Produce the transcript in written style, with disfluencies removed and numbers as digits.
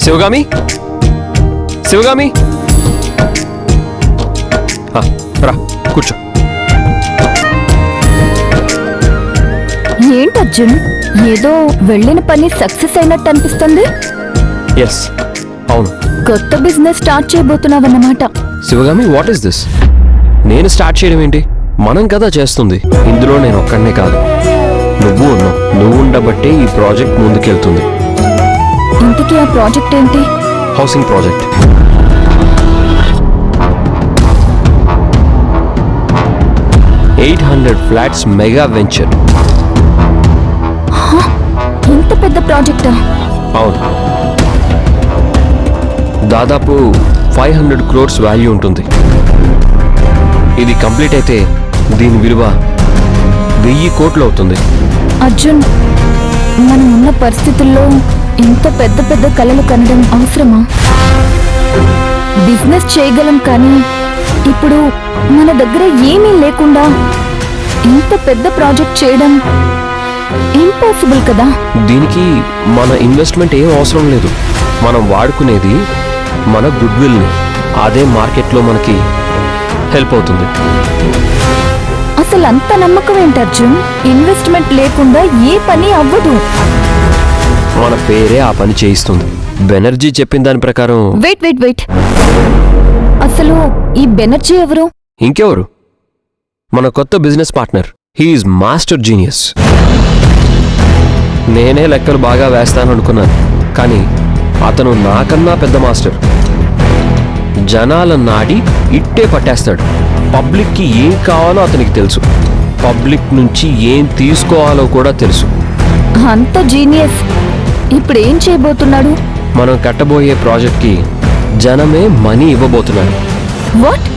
శివగామి శివగామి రా కూర్చో. ఏంటి అర్జున్, ఏదో వెళ్ళిన పని సక్సెస్ అయినట్టు అనిపిస్తుంది. ఎస్ అవును. కొత్త బిజినెస్ స్టార్ట్ చేయబోతున్నావన్నమాట. Sivagami what is this? నేను స్టార్ట్ చేయడం ఏంటి? మనం కదా చేస్తుంది. ఇందులో నేను ఒక్కడనే కాదు, నువ్వు ఉన్నావు. నువ్వు ఉండబట్టే ఈ ప్రాజెక్ట్ ముందుకెళ్తుంది. ఇంతకీ ఆ ప్రాజెక్ట్ ఏంటి? Housing project. $800 flats mega venture. ఇంత పెద్ద ప్రాజెక్టా? అవును, దాదాపు 500 crores వాల్యూ ఉంటుంది. ఇది కంప్లీట్ అయితే దీని విలువ 1000 కోట్లు అవుతుంది. అర్జున్, మనం ఉన్న పరిస్థితుల్లో ఇంత పెద్ద పెద్ద కలలు కనడం అవసరమా? బిజినెస్ చేయగలం, కానీ ఇప్పుడు మన దగ్గర ఏమీ లేకుండా ఇంత పెద్ద ప్రాజెక్ట్ చేయడం ఇంపాసిబుల్ కదా. దీనికి మన ఇన్వెస్ట్మెంట్ ఏం అవసరం లేదు. మనం వాడుకునేది మన గుడ్ విల్ని. అదే మార్కెట్లో మనకి హెల్ప్ అవుతుంది. అసలు అంత నమ్మకం ఏంటి అర్జున్? ఇన్వెస్ట్మెంట్ లేకుండా ఏ పని అవ్వదు. మన పేరే ఆ పని చేయిస్తుంది. బెనర్జీ చెప్పిన దాని ప్రకారం. వెయిట్, అసలు ఈ బెనర్జీ ఎవరు? ఇంకెవరు, మన కొత్త business partner. He is master genius. నేనే లెక్కలు బాగా వేస్తాననుకున్నాను, కానీ అతను నాకన్నా పెద్ద మాస్టర్. జనాల నాడి ఇట్టే పట్టేస్తాడు. పబ్లిక్కి ఏం కావాలో అతనికి తెలుసు. పబ్లిక్ నుంచి ఏం తీసుకోవాలో కూడా తెలుసు. అంత జీనియస్ ఇప్పుడు ఏం చేయబోతున్నాడు? మనం కట్టబోయే ప్రాజెక్ట్కి జనమే మనీ ఇవ్వబోతున్నాడు. వాట్?